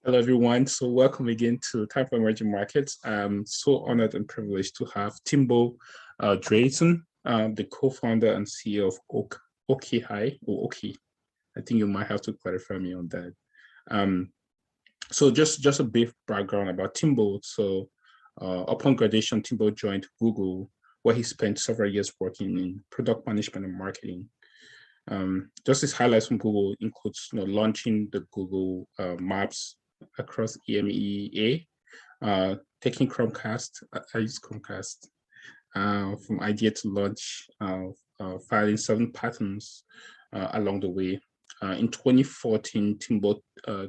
Hello, everyone. So welcome again to Time for Emerging Markets. I'm so honored and privileged to have Timbo Drayson, the co-founder and CEO of OkHi, or OkHi. I think you might have to clarify me on that. So just a brief background about Timbo. So upon graduation, Timbo joined Google, where he spent several years working in product management and marketing. Just his highlights from Google includes launching the Google Maps across EMEA, taking Chromecast, I use Chromecast, from idea to launch, filing 7 patents along the way. In 2014, Timbo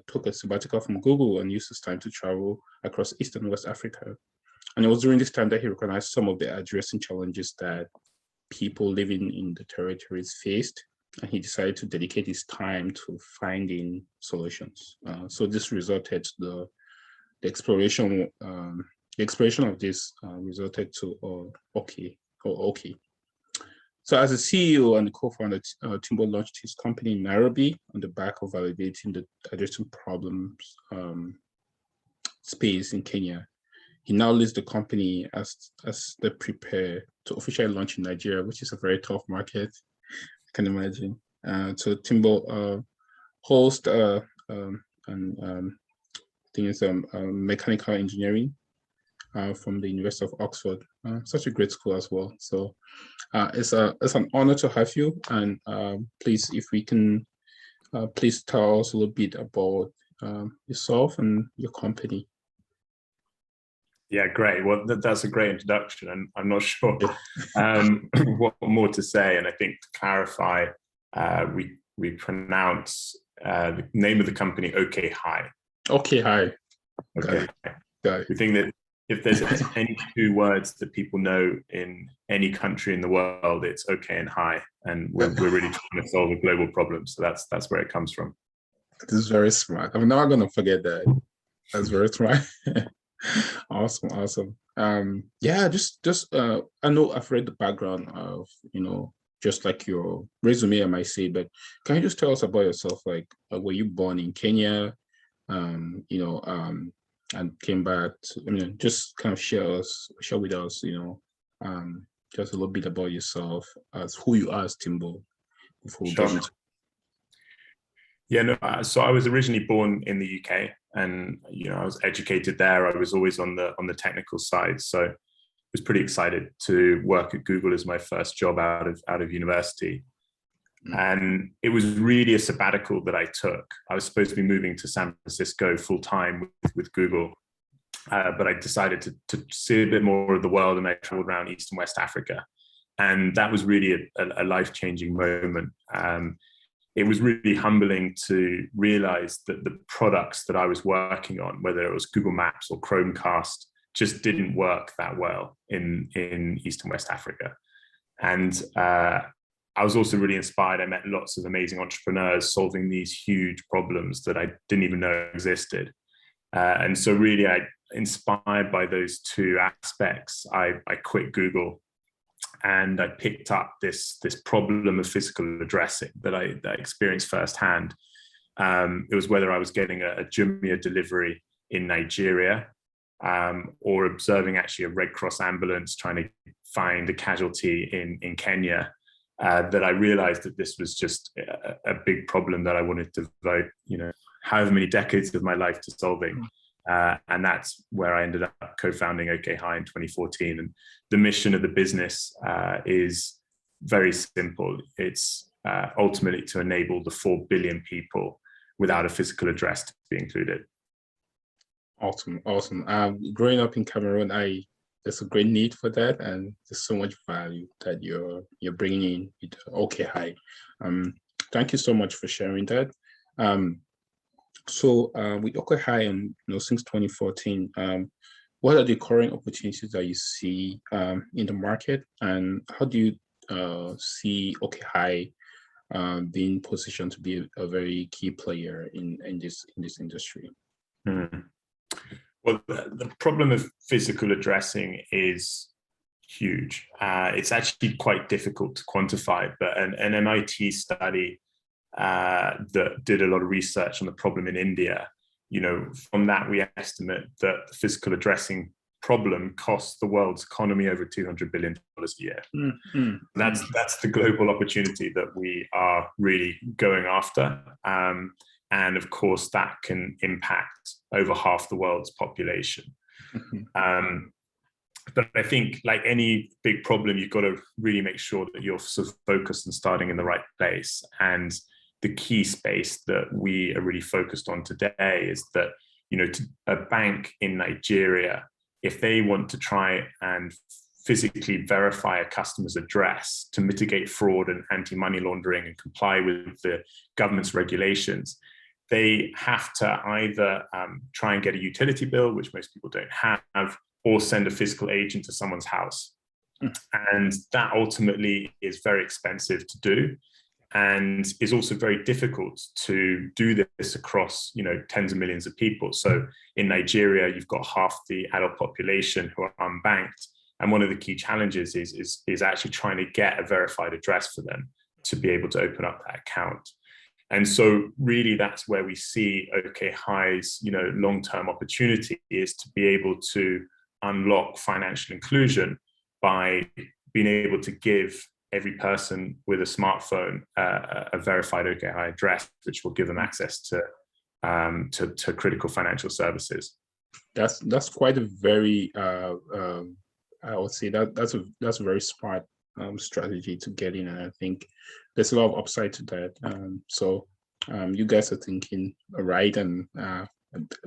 took a sabbatical from Google and used his time to travel across East and West Africa. And it was during this time that he recognized some of the addressing challenges that people living in the territories faced. And he decided to dedicate his time to finding solutions. So this resulted to the exploration of this resulted to OkHi. So as a CEO and co-founder, Timbo launched his company in Nairobi on the back of validating the addressing problems space in Kenya. He now leads the company as they prepare to officially launch in Nigeria, which is a very tough market. Can imagine. So Timbo hosts mechanical engineering from the University of Oxford. Such a great school as well. So it's an honor to have you. And please, if we can, please tell us a little bit about yourself and your company. Yeah, great. Well, that's a great introduction, and I'm not sure what more to say. And I think to clarify, we pronounce the name of the company OkHi. OkHi. Okay. Got it. We think that if there's any 2 words that people know in any country in the world, it's okay and hi, and we're really trying to solve a global problem. So that's where it comes from. This is very smart. I'm never gonna forget that. That's very smart. Awesome. Yeah, just I know I've read the background of, just like your resume, I might say, but can you just tell us about yourself? Like, were you born in Kenya, and came back to, just kind of share with us, just a little bit about yourself, as who you are as Timbo, before we get into. Yeah, no, so I was originally born in the UK, and I was educated there. I was always on the technical side, so I was pretty excited to work at Google as my first job out of university. And it was really a sabbatical that I took. I was supposed to be moving to San Francisco full time with Google, but I decided to see a bit more of the world, and I traveled around East and West Africa, and that was really a life-changing moment. It was really humbling to realize that the products that I was working on, whether it was Google Maps or Chromecast, just didn't work that well in East and West Africa. And I was also really inspired. I met lots of amazing entrepreneurs solving these huge problems that I didn't even know existed. And so really, inspired by those 2 aspects, I quit Google. And I picked up this problem of physical addressing that I experienced firsthand. It was whether I was getting a Jumia delivery in Nigeria, or observing actually a Red Cross ambulance trying to find a casualty in Kenya, that I realized that this was just a big problem that I wanted to devote, however many decades of my life to solving. And that's where I ended up co-founding OkHi in 2014. And the mission of the business is very simple. It's ultimately to enable the 4 billion people without a physical address to be included. Awesome. Growing up in Cameroon, there's a great need for that, and there's so much value that you're bringing in with OkHi. Thank you so much for sharing that. So with OkHi, and since 2014, what are the current opportunities that you see in the market, and how do you see OkHi being positioned to be a very key player in this industry? Well, the problem of physical addressing is huge. It's actually quite difficult to quantify, but an MIT study that did a lot of research on the problem in India from that, we estimate that the physical addressing problem costs the world's economy over $200 billion a year. That's the global opportunity that we are really going after. And of course, that can impact over half the world's population. But I think, like any big problem, you've got to really make sure that you're sort of focused and starting in the right place. And the key space that we are really focused on today is that, a bank in Nigeria, if they want to try and physically verify a customer's address to mitigate fraud and anti-money laundering and comply with the government's regulations, they have to either try and get a utility bill, which most people don't have, or send a physical agent to someone's house. And that ultimately is very expensive to do, and is also very difficult to do this across, tens of millions of people. So in Nigeria, you've got half the adult population who are unbanked. And one of the key challenges is actually trying to get a verified address for them to be able to open up that account. And so really that's where we see OkHi's, long-term opportunity is to be able to unlock financial inclusion by being able to give every person with a smartphone a verified OkHi address, which will give them access to critical financial services. That's quite a very I would say that's a very smart strategy to get in, and I think there's a lot of upside to that. So you guys are thinking right, and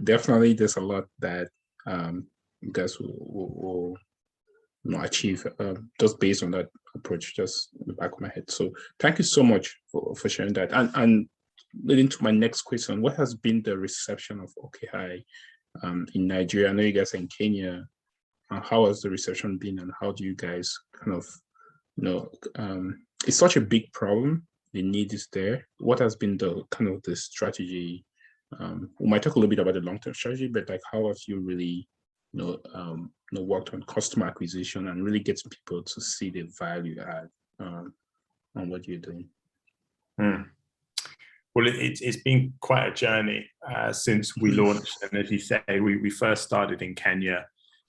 definitely there's a lot that you guys will achieve just based on that approach, just in the back of my head. So thank you so much for sharing that. And leading to my next question, what has been the reception of OkHi in Nigeria? I know you guys are in Kenya. How has the reception been, and how do you guys kind of, it's such a big problem, the need is there. What has been the kind of the strategy? We might talk a little bit about the long-term strategy, but like, how have you really worked on customer acquisition and really getting people to see the value add on what you're doing? Well, it's been quite a journey since we launched. And as you say, we first started in Kenya,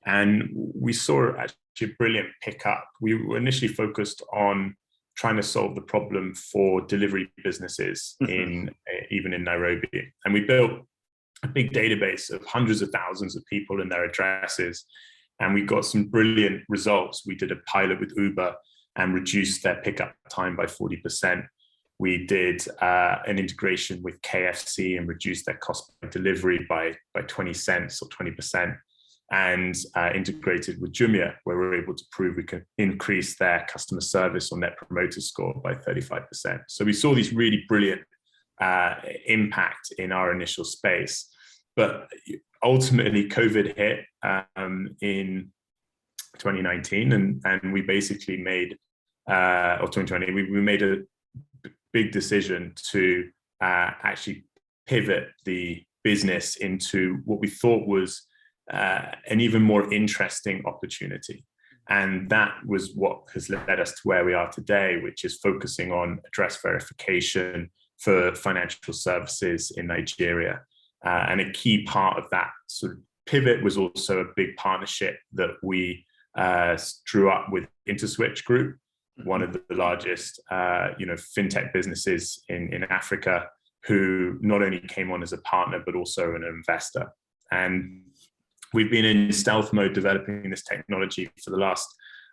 and we saw actually a brilliant pickup. We were initially focused on trying to solve the problem for delivery businesses even in Nairobi. And we built a big database of hundreds of thousands of people and their addresses. And we got some brilliant results. We did a pilot with Uber and reduced their pickup time by 40%. We did an integration with KFC and reduced their cost per delivery by 20 cents or 20%. And integrated with Jumia, where we were able to prove we can increase their customer service or net promoter score by 35%. So we saw these really brilliant impact in our initial space. But ultimately, COVID hit in 2019, and we basically made, or 2020, we made a big decision to actually pivot the business into what we thought was an even more interesting opportunity. And that was what has led us to where we are today, which is focusing on address verification for financial services in Nigeria. And a key part of that sort of pivot was also a big partnership that we drew up with InterSwitch Group, one of the largest fintech businesses in Africa, who not only came on as a partner, but also an investor. And we've been in stealth mode developing this technology for the last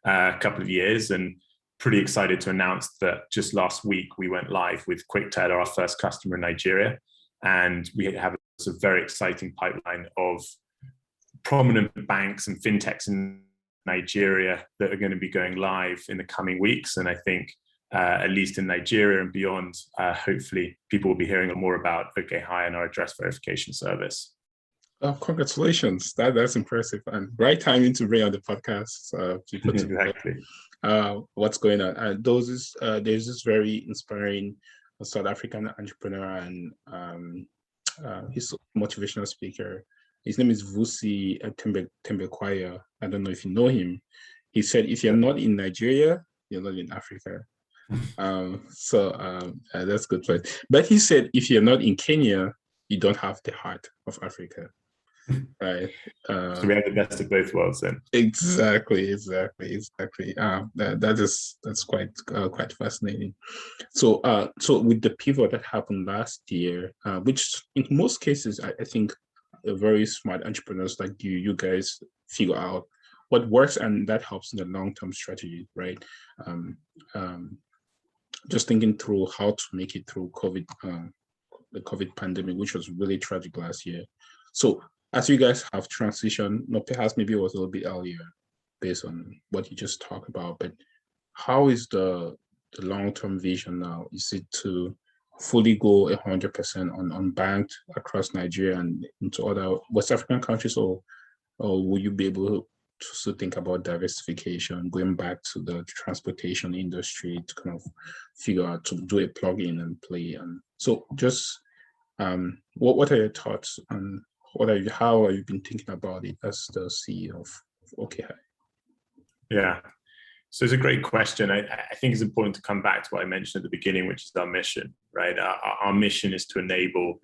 couple of years, and pretty excited to announce that just last week we went live with QuickTeller, our first customer in Nigeria. And we have a very exciting pipeline of prominent banks and fintechs in Nigeria that are going to be going live in the coming weeks. And I think at least in Nigeria and beyond, hopefully people will be hearing more about OkHi and our address verification service. Oh, congratulations. That's impressive. And right timing to bring on the podcast. People to exactly. What's going on. There's this very inspiring South African entrepreneur, and he's a motivational speaker. His name is Vusi Tembekwaya. I don't know if you know him. He said, if you're not in Nigeria, you're not in Africa. So that's a good point. But he said, if you're not in Kenya, you don't have the heart of Africa, right? So we have the best of both worlds then. Exactly. That's quite fascinating. So so with the pivot that happened last year, which in most cases I think very smart entrepreneurs like you guys figure out what works, and that helps in the long-term strategy, right? Um, um, just thinking through how to make it through the COVID pandemic, which was really tragic last year. So as you guys have transitioned, perhaps maybe it was a little bit earlier based on what you just talked about, but how is the long-term vision now? Is it to fully go 100% on unbanked across Nigeria and into other West African countries, or will you be able to think about diversification, going back to the transportation industry to kind of figure out to do a plug-in and play? And so just what are your thoughts on how have you been thinking about it as the CEO of OkHi? Yeah. So it's a great question. I think it's important to come back to what I mentioned at the beginning, which is our mission, right? Our mission is to enable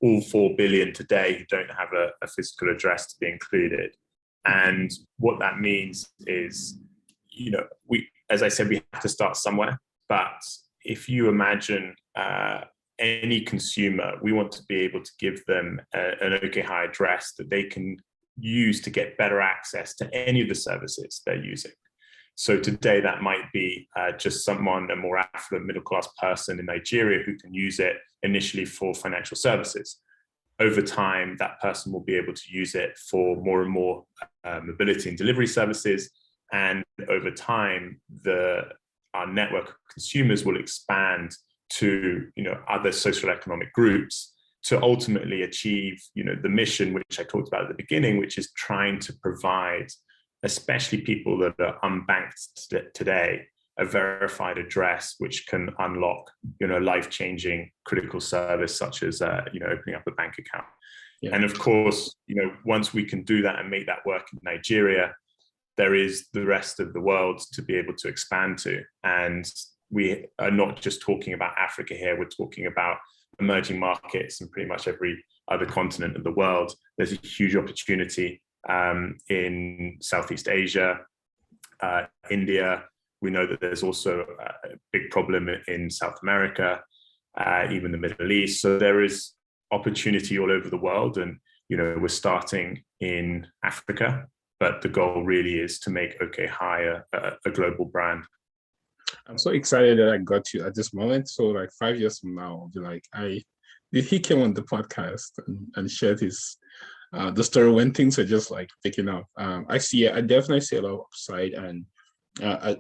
all 4 billion today who don't have a physical address to be included. And what that means is, as I said, we have to start somewhere. But if you imagine any consumer, we want to be able to give them an OkHi address that they can use to get better access to any of the services they're using. So today that might be just a more affluent middle-class person in Nigeria who can use it initially for financial services. Over time, that person will be able to use it for more and more mobility and delivery services. And over time, our network of consumers will expand to other socioeconomic groups to ultimately achieve the mission which I talked about at the beginning, which is trying to provide, especially people that are unbanked today, a verified address which can unlock life-changing critical service such as opening up a bank account. Yeah. And of course, once we can do that and make that work in Nigeria, there is the rest of the world to be able to expand to. And we are not just talking about Africa here, we're talking about emerging markets in pretty much every other continent of the world. There's a huge opportunity in Southeast Asia, India. We know that there's also a big problem in South America, even the Middle East. So there is opportunity all over the world. And, we're starting in Africa, but the goal really is to make OkHi a global brand. I'm so excited that I got you at this moment. So like 5 years from now, I'll be like, he came on the podcast and shared his the story when things are just like picking up. I definitely see a lot of upside, and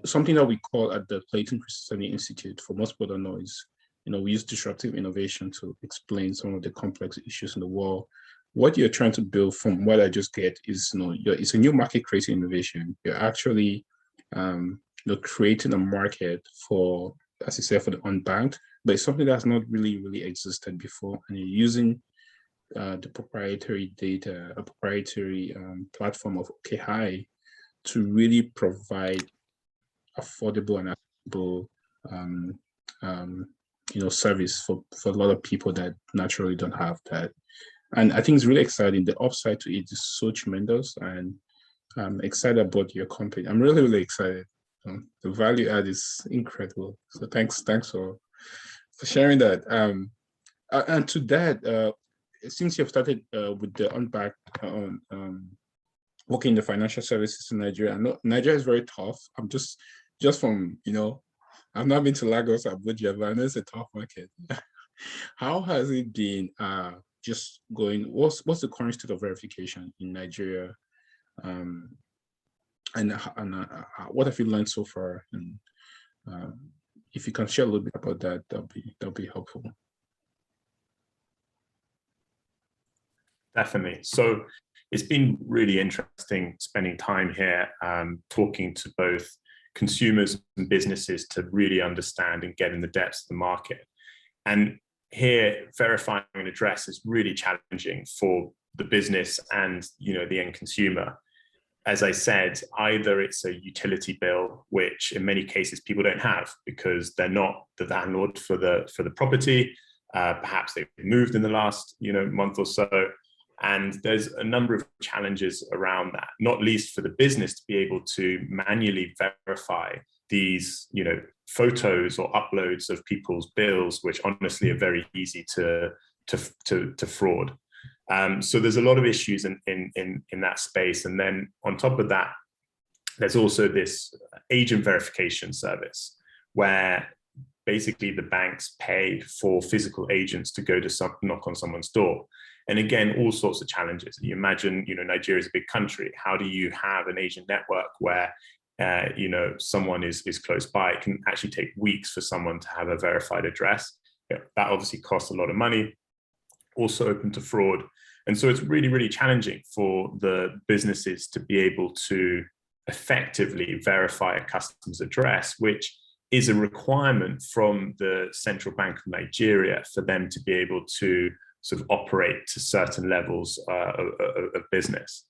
something that we call at the Clayton Christensen Institute, for most people don't know, is we use disruptive innovation to explain some of the complex issues in the world. What you're trying to build, from what I just get, is it's a new market creating innovation. You're actually creating a market for, as you said, for the unbanked, but it's something that's not really existed before, and you're using the proprietary data, a proprietary platform of OkHi to really provide affordable and accessible service for a lot of people that naturally don't have that. And I think it's really exciting. The upside to it is so tremendous, and I'm excited about your company. I'm really excited. The value add is incredible. So thanks for sharing that. And to that, since you've started with the unbanked working in the financial services in Nigeria, I know Nigeria is very tough. I'm just from, I've not been to Lagos, Abuja, but I know it's a tough market. How has it been just going, what's the current state of verification in Nigeria? And what have you learned so far? And if you can share a little bit about that, that'll be helpful. Definitely. So it's been really interesting spending time here, talking to both consumers and businesses to really understand and get in the depths of the market. And here, verifying an address is really challenging for the business and the end consumer. As I said, either it's a utility bill, which in many cases people don't have because they're not the landlord for the property, Perhaps they've moved in the last month or so. And there's a number of challenges around that, not least for the business to be able to manually verify these, photos or uploads of people's bills, which honestly are very easy to fraud. So there's a lot of issues in that space. And then on top of that, there's also this agent verification service where basically the banks pay for physical agents to go to knock on someone's door. And again, all sorts of challenges. You imagine, Nigeria is a big country. How do you have an agent network where, someone is close by? It can actually take weeks for someone to have a verified address. That obviously costs a lot of money, also open to fraud. And so it's really, really challenging for the businesses to be able to effectively verify a customer's address, which is a requirement from the Central Bank of Nigeria for them to be able to sort of operate to certain levels of business.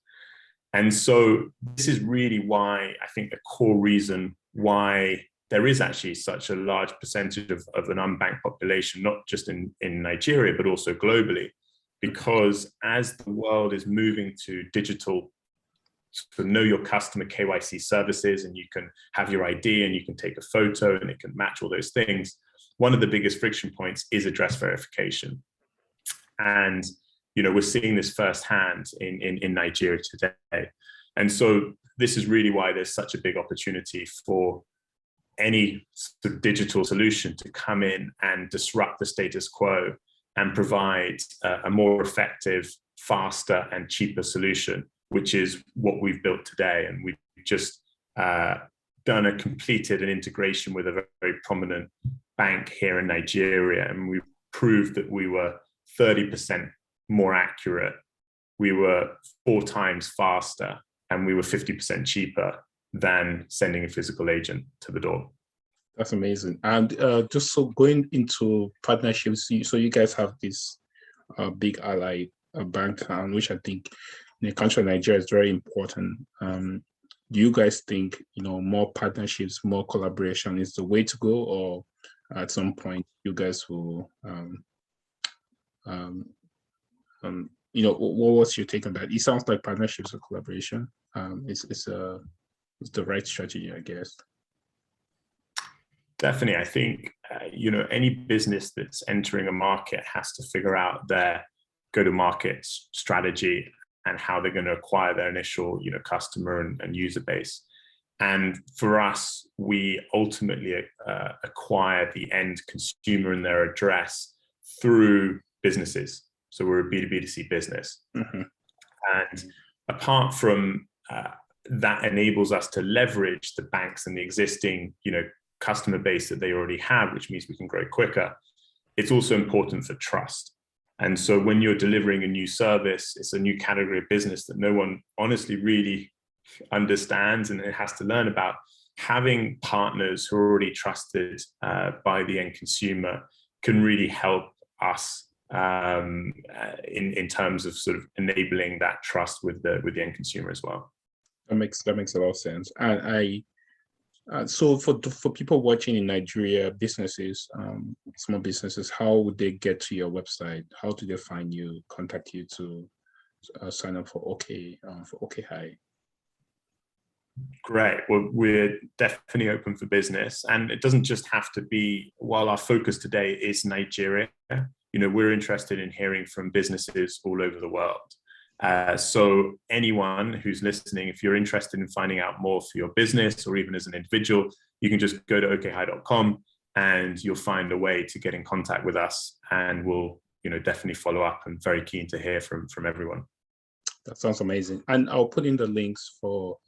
And so this is really why I think the core reason why there is actually such a large percentage of an unbanked population, not just in Nigeria, but also globally, because as the world is moving to digital, so know your customer KYC services, and you can have your ID and you can take a photo and it can match all those things. One of the biggest friction points is address verification. And, we're seeing this firsthand in Nigeria today. And so this is really why there's such a big opportunity for any sort of digital solution to come in and disrupt the status quo and provide a more effective, faster and cheaper solution, which is what we've built today. And we've just completed an integration with a very prominent bank here in Nigeria. And we proved that we were 30% more accurate, we were 4 times faster, and we were 50% cheaper than sending a physical agent to the door. That's amazing. And just so going into partnerships, so you guys have this big ally bank, which I think in the country of Nigeria is very important. Do you guys think, more partnerships, more collaboration is the way to go, or at some point you guys will, what's your take on that? It sounds like partnerships or collaboration is the right strategy, I guess. Definitely. I think, any business that's entering a market has to figure out their go-to-market strategy and how they're going to acquire their initial, customer and user base. And for us, we ultimately acquire the end consumer and their address through businesses. So we're a B2B2C business. Mm-hmm. And apart from that enables us to leverage the banks and the existing, customer base that they already have, which means we can grow quicker. It's also important for trust. And so when you're delivering a new service, it's a new category of business that no one honestly really understands and it has to learn about. Having partners who are already trusted by the end consumer can really help us in terms of sort of enabling that trust with the end consumer as well. That makes a lot of sense. And so for people watching in Nigeria, businesses, small businesses, how would they get to your website? How do they find you, contact you to sign up for OkHi? Great. Well, we're definitely open for business, and it doesn't just have to be. While our focus today is Nigeria, we're interested in hearing from businesses all over the world. So anyone who's listening, if you're interested in finding out more for your business or even as an individual, you can just go to okhi.com and you'll find a way to get in contact with us, and we'll definitely follow up. I'm very keen to hear from everyone. That sounds amazing. And I'll put in the links for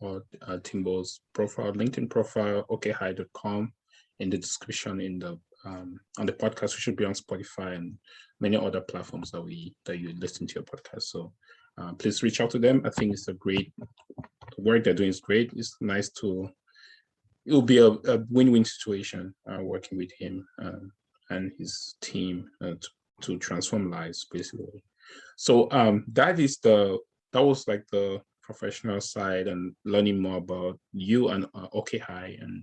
Timbo's profile, LinkedIn profile, okhi.com in the description on the podcast. We should be on Spotify and many other platforms that you listen to your podcast. So please reach out to them. I think it's the work they're doing is great. It's nice it'll be a win-win situation working with him and his team to transform lives, basically. So that was like the professional side and learning more about you and OkHi. And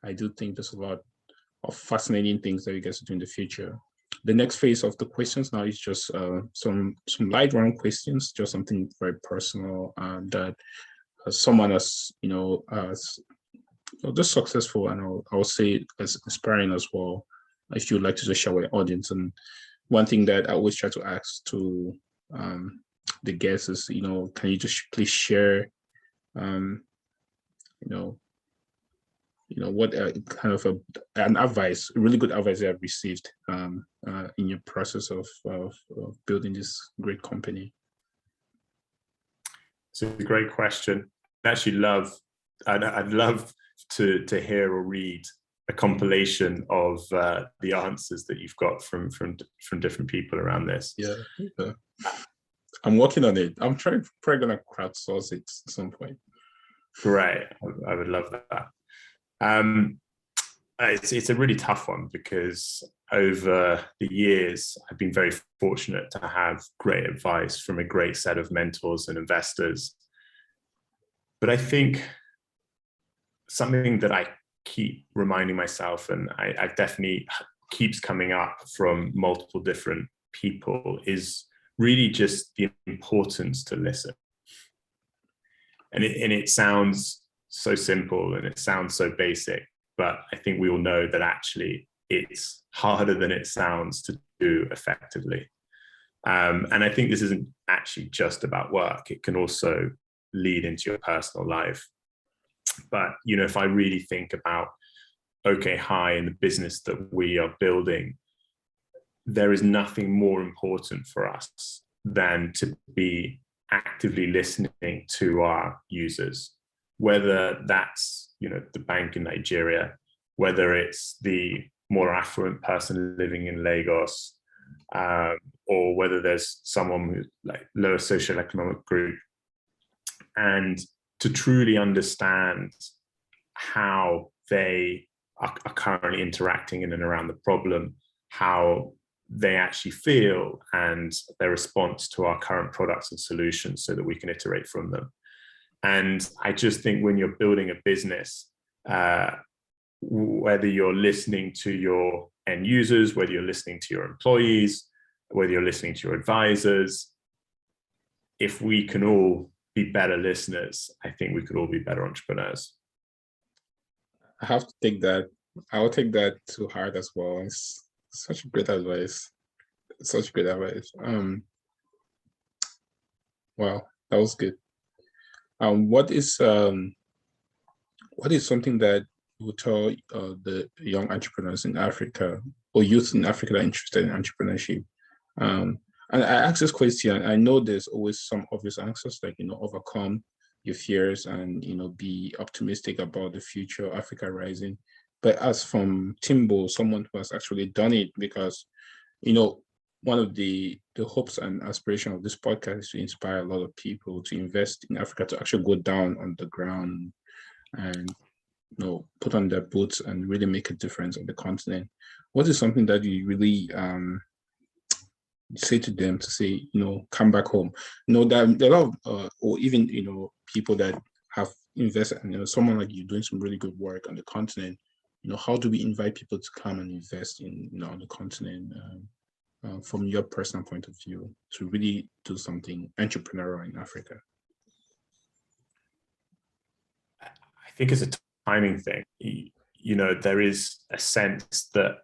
I do think there's a lot of fascinating things that you guys will do in the future. the next phase of the questions now is just some light round questions, just something very personal that someone as just successful, and I'll say as inspiring as well. If you'd like to just share with the audience, and one thing that I always try to ask to the guests is, can you just please share, what kind of an advice, really good advice you have received in your process of building this great company? It's a great question. I'd love to hear or read a compilation of the answers that you've got from different people around this. Yeah. I'm working on it. I'm probably gonna crowdsource it at some point. Great. I would love that. It's a really tough one, because over the years I've been very fortunate to have great advice from a great set of mentors and investors. But I think something that I keep reminding myself, and I definitely keeps coming up from multiple different people, is really just the importance to listen. And it sounds so simple and it sounds so basic, but I think we all know that actually it's harder than it sounds to do effectively. And I think this isn't actually just about work. It can also lead into your personal life. But, if I really think about OkHi and the business that we are building, there is nothing more important for us than to be actively listening to our users, whether that's, the bank in Nigeria, whether it's the more affluent person living in Lagos, or whether there's someone who's like lower socioeconomic group, and to truly understand how they are currently interacting in and around the problem, how they actually feel, and their response to our current products and solutions, so that we can iterate from them. And I just think when you're building a business, whether you're listening to your end users, whether you're listening to your employees, whether you're listening to your advisors, if we can all be better listeners, I think we could all be better entrepreneurs. I have to take that. I will take that to heart as well. It's such great advice. Such great advice. Wow, that was good. What is something that you would tell the young entrepreneurs in Africa, or youth in Africa that are interested in entrepreneurship? And I ask this question, I know there's always some obvious answers, like, overcome your fears and, be optimistic about the future of Africa rising. But as from Timbo, someone who has actually done it, because, one of the hopes and aspiration of this podcast is to inspire a lot of people to invest in Africa, to actually go down on the ground and, put on their boots and really make a difference on the continent. What is something that you really say to them to say, come back home? That there are a lot of, or even, people that have invested, and, someone like you doing some really good work on the continent. How do we invite people to come and invest in, on the continent, from your personal point of view, to really do something entrepreneurial in Africa? I think it's a timing thing. There is a sense that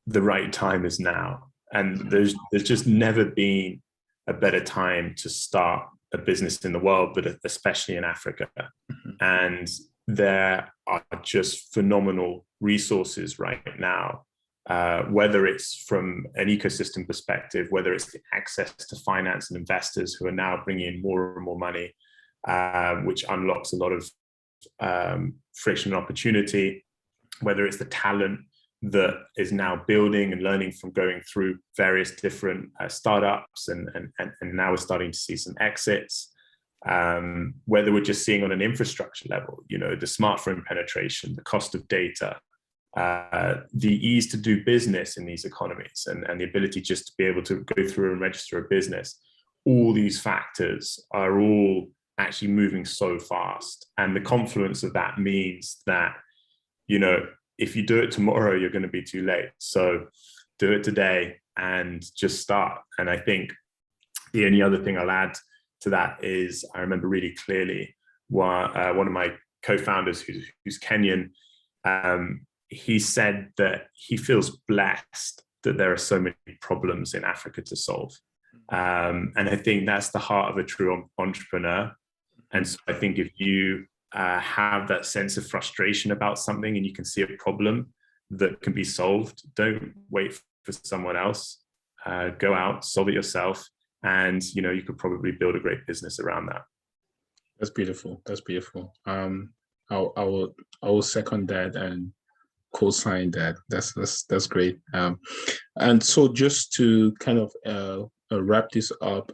the right time is now. And there's just never been a better time to start a business in the world, but especially in Africa. Mm-hmm. And there are just phenomenal resources right now, whether it's from an ecosystem perspective, whether it's the access to finance and investors who are now bringing in more and more money, which unlocks a lot of friction and opportunity, whether it's the talent that is now building and learning from going through various different startups, and now we're starting to see some exits, whether we're just seeing on an infrastructure level, the smartphone penetration, the cost of data, the ease to do business in these economies, and the ability just to be able to go through and register a business. All these factors are all actually moving so fast. And the confluence of that means that, if you do it tomorrow, you're going to be too late. So do it today, and just start. And I think the only other thing I'll add to that is I remember really clearly one of my co-founders who's Kenyan, he said that he feels blessed that there are so many problems in Africa to solve. And I think that's the heart of a true entrepreneur. And so I think if you have that sense of frustration about something and you can see a problem that can be solved, don't wait for someone else. Go out, solve it yourself, and you could probably build a great business around that. That's beautiful. That's beautiful. I will second that and co-sign that. That's great. And so just to kind of wrap this up,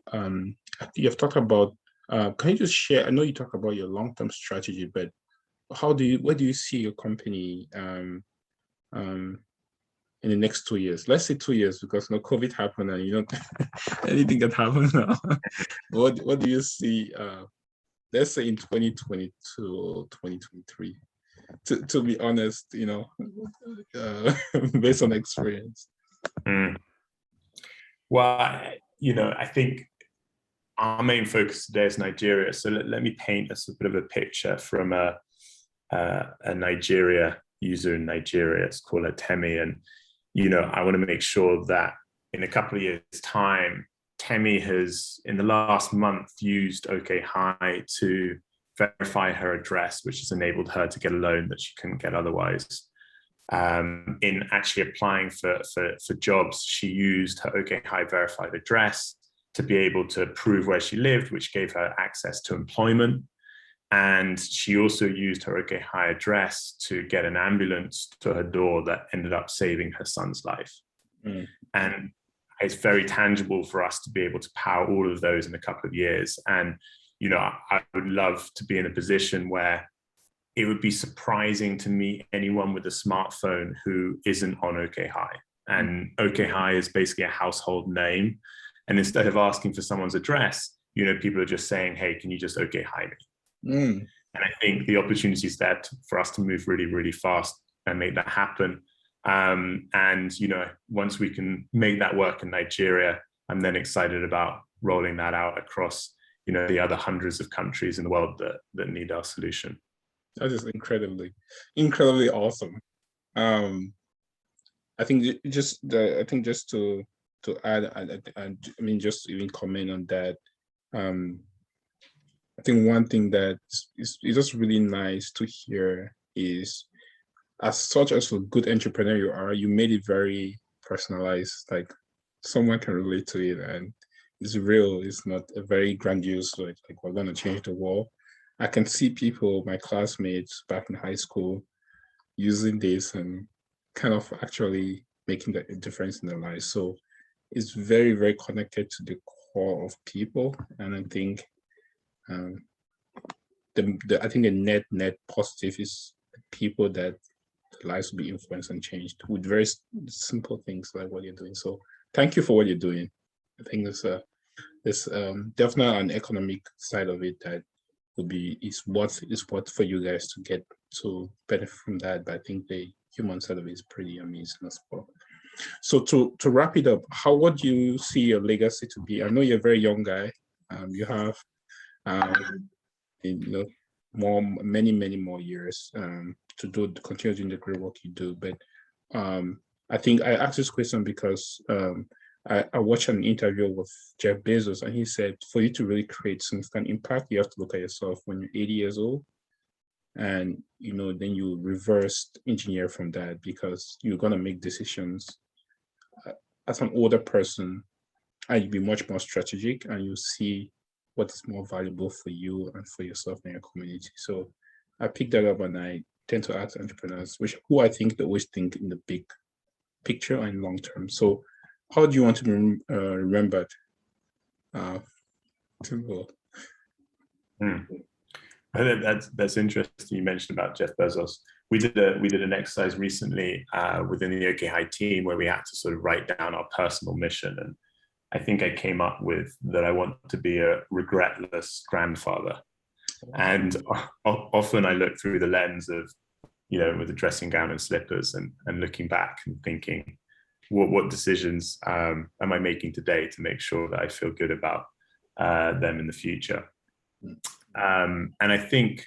you've talked about. Can you just share? I know you talk about your long-term strategy, but where do you see your company in the next 2 years? Let's say 2 years, because COVID happened and anything can happen now. What do you see? Let's say in 2022 or 2023. To be honest, based on experience. Well, I think our main focus today is Nigeria. So let me paint us a bit of a picture from a Nigeria user in Nigeria. It's called a Temi, and I want to make sure that in a couple of years' time, Temi has, in the last month, used OkHi to verify her address, which has enabled her to get a loan that she couldn't get otherwise. In actually applying for jobs, she used her OkHi verified address to be able to prove where she lived, which gave her access to employment. And she also used her OkHi address to get an ambulance to her door that ended up saving her son's life. And it's very tangible for us to be able to power all of those in a couple of years. And, I would love to be in a position where it would be surprising to meet anyone with a smartphone who isn't on OkHi. And OkHi is basically a household name. And instead of asking for someone's address, people are just saying, hey, can you just OkHi me? And I think the opportunity is there for us to move really, really fast and make that happen. And once we can make that work in Nigeria, I'm then excited about rolling that out across, the other hundreds of countries in the world that need our solution. That is incredibly, incredibly awesome. I think just to add, just to even comment on that. I think one thing that is just really nice to hear is, as such as a good entrepreneur you are, you made it very personalized. Like someone can relate to it, and it's real. It's not a very grandiose, like we're gonna change the world. I can see people, my classmates back in high school, using this and kind of actually making a difference in their lives. So it's very, very connected to the core of people, and I think I think the net positive is people that lives will be influenced and changed with very simple things like what you're doing. So thank you for what you're doing. I think there's definitely an economic side of it that is what for you guys to get to benefit from that. But I think the human side of it is pretty amazing as well. So to wrap it up, what do you see your legacy to be? I know you're a very young guy. You have many more years to continue doing the great work you do. But I think I asked this question because I watched an interview with Jeff Bezos, and he said for you to really create significant impact, you have to look at yourself when you're 80 years old, and then you reverse engineer from that, because you're gonna make decisions as an older person, and you'll be much more strategic, and you see what is more valuable for you and for yourself and your community. So I picked that up, and I tend to ask entrepreneurs, who I think they always think in the big picture and long term. So how do you want to be remembered, Timbo? I think that's interesting. You mentioned about Jeff Bezos. We did an exercise recently within the OkHi team where we had to sort of write down our personal mission, and I think I came up with that I want to be a regretless grandfather. And often I look through the lens of, with a dressing gown and slippers, and looking back and thinking, what decisions am I making today to make sure that I feel good about them in the future. And I think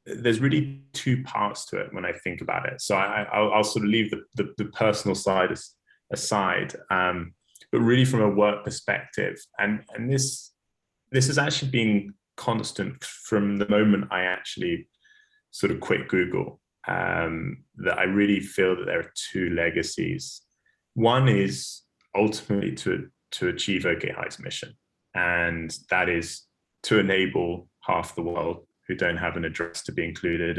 there's really two parts to it when I think about it. So I'll sort of leave the personal side aside, but really from a work perspective, and this has actually been constant from the moment I actually sort of quit Google, that I really feel that there are two legacies. One is ultimately to achieve OkHi's mission, and that is to enable half the world who don't have an address to be included,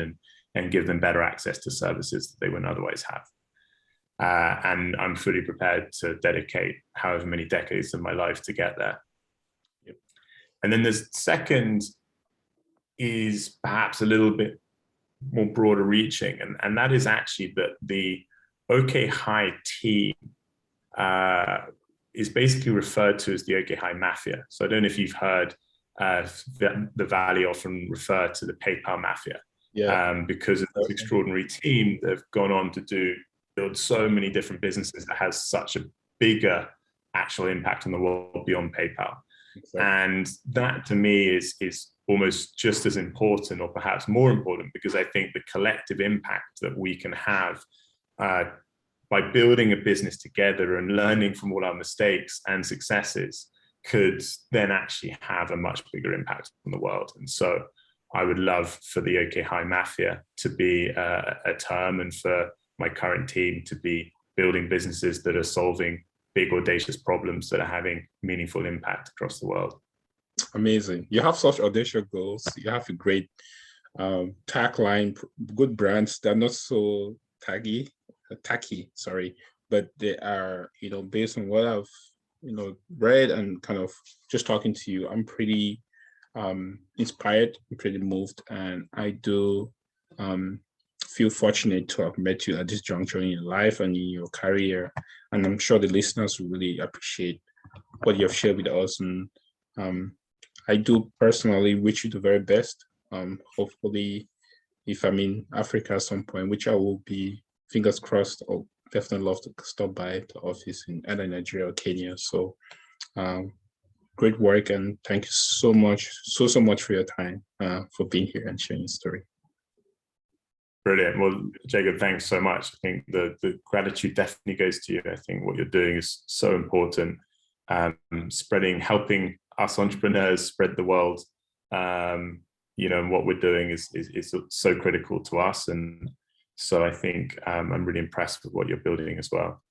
and give them better access to services that they wouldn't otherwise have. And I'm fully prepared to dedicate however many decades of my life to get there. Yep. And then the second is perhaps a little bit more broader reaching, and that is actually that the OkHi team is basically referred to as the OkHi Mafia. So I don't know if you've heard the Valley often refer to the PayPal Mafia, because of this extraordinary team that have gone on to build so many different businesses that has such a bigger actual impact on the world beyond PayPal. Exactly. And that to me is almost just as important, or perhaps more important, because I think the collective impact that we can have by building a business together and learning from all our mistakes and successes could then actually have a much bigger impact on the world. And so I would love for the OkHi Mafia to be a term, and for my current team to be building businesses that are solving big, audacious problems that are having meaningful impact across the world. Amazing. You have such audacious goals. You have a great tagline, good brands. They're not so tacky, but they are, based on what I've, read and kind of just talking to you, I'm pretty inspired, I'm pretty moved, and I do feel fortunate to have met you at this juncture in your life and in your career. And I'm sure the listeners will really appreciate what you have shared with us. And I do personally wish you the very best. Hopefully, if I'm in Africa at some point, which I will be, fingers crossed, I'll definitely love to stop by the office in either Nigeria or Kenya. So great work, and thank you so much for your time, for being here and sharing your story. Brilliant. Well, Jacob, thanks so much. I think the gratitude definitely goes to you. I think what you're doing is so important. Helping us entrepreneurs spread the word, and what we're doing is so critical to us. And so I think I'm really impressed with what you're building as well.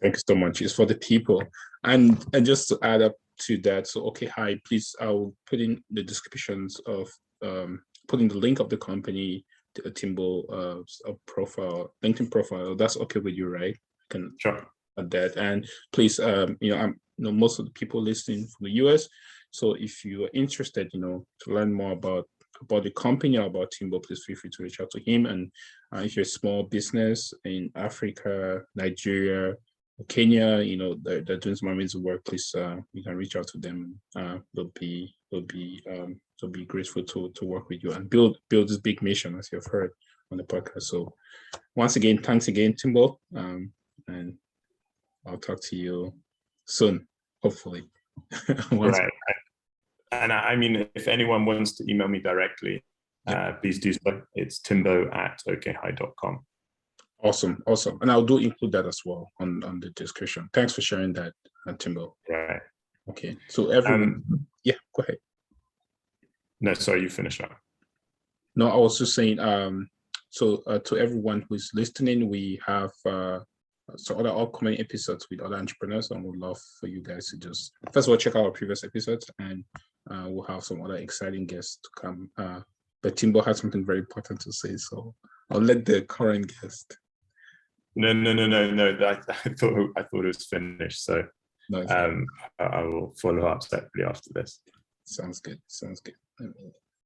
Thank you so much. It's for the people. And just to add up to that, so OkHi, please, I'll put in the descriptions of putting the link of the company, the Timbo profile, LinkedIn profile. That's okay with you, right? Can sure. Add that. And please, most of the people listening from the US. So if you are interested, to learn more about the company or about Timbo, please feel free to reach out to him. And if you're a small business in Africa, Nigeria, Kenya, they're doing some amazing work, please, you can reach out to them. They'll be grateful to work with you and build this big mission, as you've heard on the podcast. So once again, thanks again, Timbo. And I'll talk to you soon, hopefully. Right. And I mean, if anyone wants to email me directly, please do so. It's timbo@okhi.com. Awesome. And I'll include that as well on the description. Thanks for sharing that, Timbo. Right. Okay. So everyone, go ahead. No, sorry, you finish up. No, I was just saying, to everyone who's listening, we have other upcoming episodes with other entrepreneurs, and we'd love for you guys to just, first of all, check out our previous episodes, and we'll have some other exciting guests to come. But Timbo has something very important to say, so I'll let the current guest. No. I thought it was finished. So I will follow up separately after this. Sounds good.